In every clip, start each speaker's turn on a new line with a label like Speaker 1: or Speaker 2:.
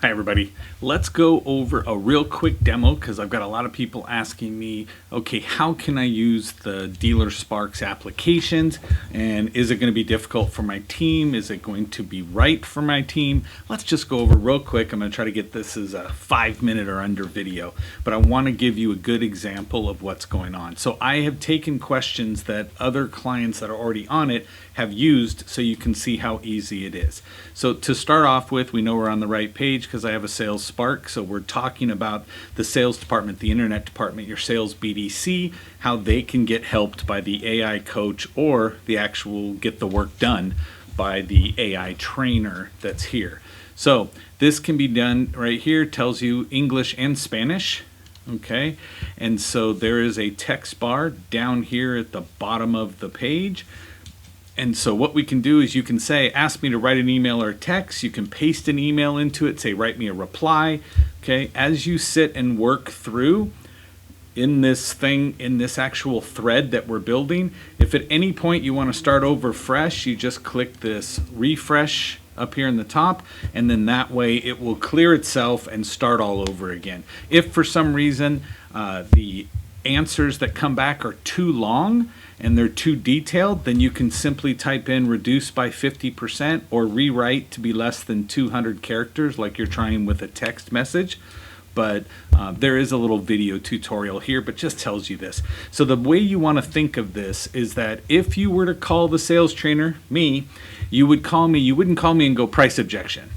Speaker 1: Hi everybody. Let's go over a real quick demo because I've got a lot of people asking me, okay, how can I use the Dealer Sparks applications, and is it going to be difficult for my team? Is it going to be right for my team? Let's just go over real quick. I'm going to try to get this as a 5-minute or under video, but I want to give you a good example of what's going on. So I have taken questions that other clients that are already on it have used so you can see how easy it is. So to start off with, we know we're on the right page because I have a sales spark. So we're talking about the sales department, the internet department, your sales BDC, how they can get helped by the AI coach or the actual get the work done by the AI trainer that's here. So this can be done right here, tells you English and Spanish. Okay, and so there is a text bar down here at the bottom of the page. And so what we can do is you can say, ask me to write an email or a text. You can paste an email into it, say, write me a reply. Okay, as you sit and work through in this thing, in this actual thread that we're building, if at any point you want to start over fresh, you just click this refresh up here in the top, and then that way it will clear itself and start all over again. If for some reason the answers that come back are too long and they're too detailed, then you can simply type in reduce by 50% or rewrite to be less than 200 characters like you're trying with a text message. But there is a little video tutorial here, but just tells you this. So the way you want to think of this is that if you were to call the sales trainer, me, you would call me, you wouldn't call me and go price objection.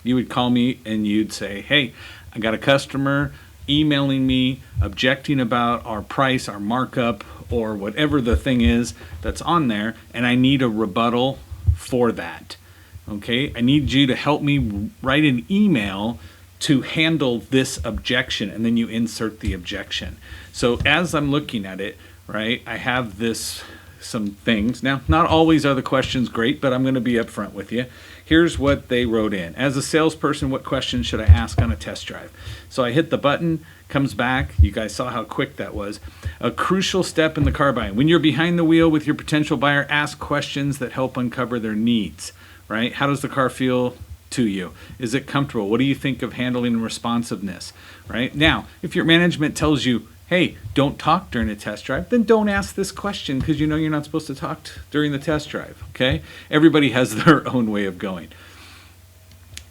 Speaker 1: You would call me and you'd say, hey, I got a customer emailing me objecting about our price, our markup, or whatever the thing is that's on there, and I need a rebuttal for that. Okay, I need you to help me write an email to handle this objection, and then you insert the objection. So as I'm looking at it, right, I have some things. Now, not always are the questions great, but I'm going to be upfront with you. Here's what they wrote in. As a salesperson, what questions should I ask on a test drive? So I hit the button, comes back. You guys saw how quick that was. A crucial step in the car buying. When you're behind the wheel with your potential buyer, ask questions that help uncover their needs, right? How does the car feel to you? Is it comfortable? What do you think of handling responsiveness, right? Now, if your management tells you, hey, don't talk during a test drive, then don't ask this question because you know you're not supposed to talk during the test drive, okay? Everybody has their own way of going.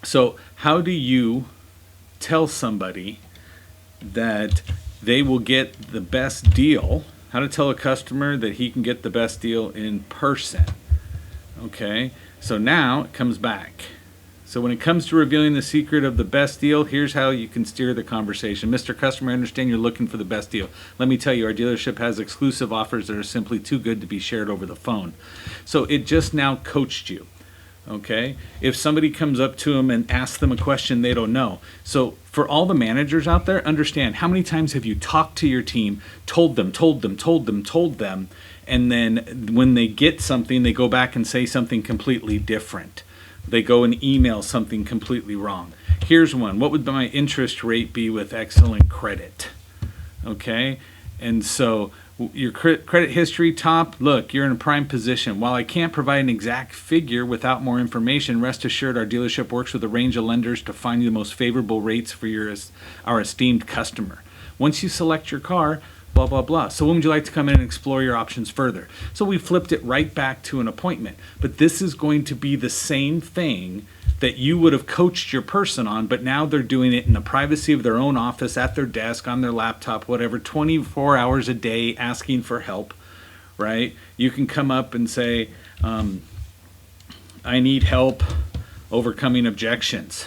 Speaker 1: So how do you tell somebody that they will get the best deal? How to tell a customer that he can get the best deal in person, okay? So now it comes back. So when it comes to revealing the secret of the best deal, here's how you can steer the conversation. Mr. Customer, I understand you're looking for the best deal. Let me tell you, our dealership has exclusive offers that are simply too good to be shared over the phone. So it just now coached you, okay? If somebody comes up to them and asks them a question they don't know. So for all the managers out there, understand, how many times have you talked to your team, told them, and then when they get something, they go back and say something completely different. They go and email something completely wrong. Here's one. What would my interest rate be with excellent credit? Okay, and so your credit history top, look, you're in a prime position. While I can't provide an exact figure without more information, rest assured our dealership works with a range of lenders to find you the most favorable rates for our esteemed customer. Once you select your car, blah, blah, blah. So when would you like to come in and explore your options further? So we flipped it right back to an appointment. But this is going to be the same thing that you would have coached your person on, but now they're doing it in the privacy of their own office, at their desk, on their laptop, whatever, 24 hours a day asking for help, right? You can come up and say, I need help overcoming objections.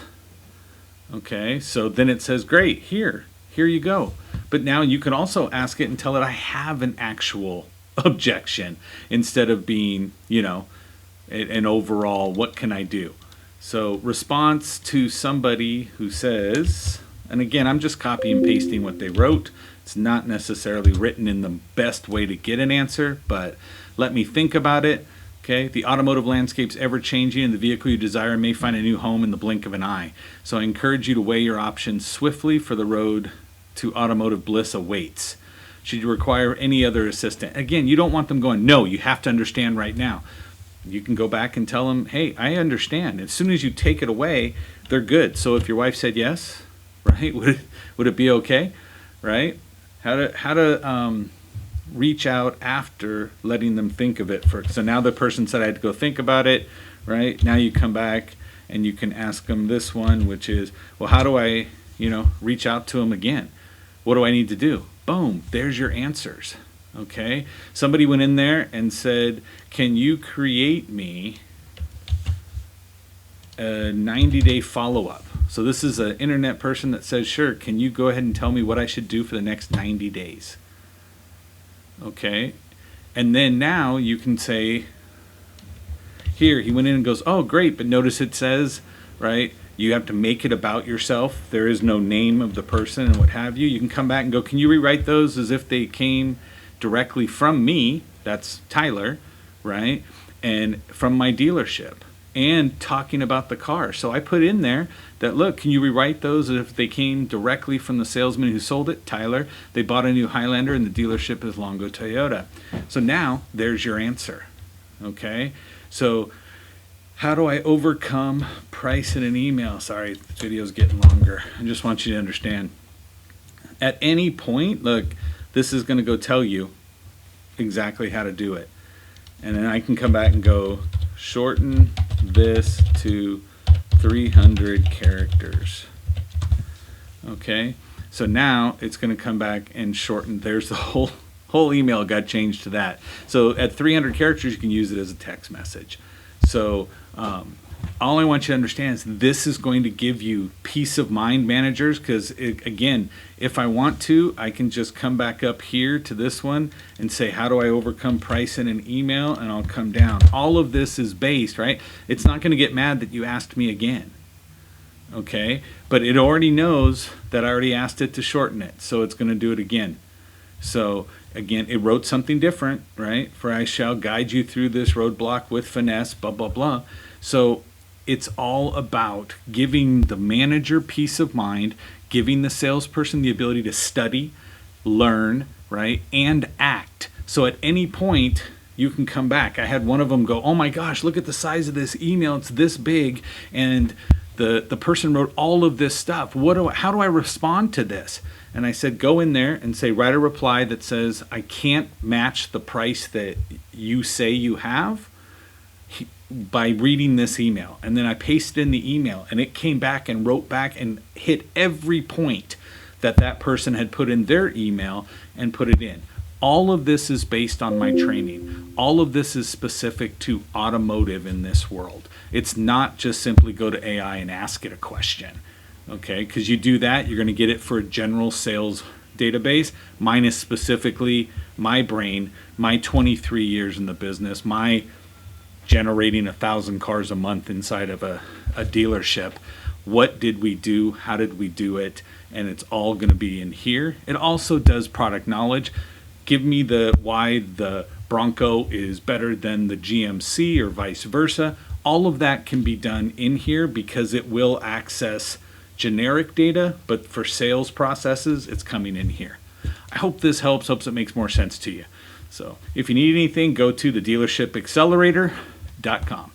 Speaker 1: Okay, so then it says, great, here you go. But now you can also ask it and tell it I have an actual objection instead of being, an overall, what can I do? So response to somebody who says, and again, I'm just copy and pasting what they wrote. It's not necessarily written in the best way to get an answer, but let me think about it. Okay, the automotive landscape's ever changing and the vehicle you desire may find a new home in the blink of an eye. So I encourage you to weigh your options swiftly, for the road to automotive bliss awaits. Should you require any other assistance? Again, you don't want them going, no, you have to understand right now. you can go back and tell them, hey, I understand. As soon as you take it away, they're good. So if your wife said yes, right, would it be okay, right? How to reach out after letting them think of it first. So now the person said I had to go think about it, right? Now you come back and you can ask them this one, which is, well, how do I, reach out to them again? What do I need to do? Boom, there's your answers. Okay, somebody went in there and said, can you create me a 90-day follow-up? So this is an internet person that says, sure, can you go ahead and tell me what I should do for the next 90 days? Okay, and then now you can say, here, he went in and goes, oh, great, but notice it says, right, you have to make it about yourself. There is no name of the person and what have you. You can come back and go, can you rewrite those as if they came directly from me, that's Tyler, right, and from my dealership, and talking about the car. So I put in there that, look, can you rewrite those as if they came directly from the salesman who sold it, Tyler? They bought a new Highlander and the dealership is Longo Toyota. So now there's your answer. Okay, so how do I overcome price in an email? Sorry, the video's getting longer. I just want you to understand. At any point, look, this is going to go tell you exactly how to do it. And then I can come back and go, shorten this to 300 characters. Okay, so now it's going to come back and shorten. There's the whole email got changed to that. So at 300 characters, you can use it as a text message. So all I want you to understand is this is going to give you peace of mind, managers, because again, if I want to, I can just come back up here to this one and say, how do I overcome price in an email? And I'll come down. All of this is based, right? It's not going to get mad that you asked me again. Okay, but it already knows that I already asked it to shorten it, so it's going to do it again. So again, it wrote something different, right? For I shall guide you through this roadblock with finesse, blah, blah, blah. So it's all about giving the manager peace of mind, giving the salesperson the ability to study, learn, right, and act. So at any point, you can come back. I had one of them go, oh my gosh, look at the size of this email. It's this big. And the person wrote all of this stuff. How do I respond to this? And I said, go in there and say, write a reply that says, I can't match the price that you say you have by reading this email. And then I pasted in the email, and it came back and wrote back and hit every point that person had put in their email and put it in. All of this is based on my training. All of this is specific to automotive in this world. It's not just simply go to AI and ask it a question. Okay, because you do that, you're going to get it for a general sales database. Mine is specifically my brain, my 23 years in the business, my generating 1,000 cars a month inside of a dealership. What did we do? How did we do it? And it's all going to be in here. It also does product knowledge. Give me why the Bronco is better than the GMC or vice versa. All of that can be done in here because it will access generic data, but for sales processes, it's coming in here. I hope this helps, hopes it makes more sense to you. So if you need anything, go to thedealershipaccelerator.com.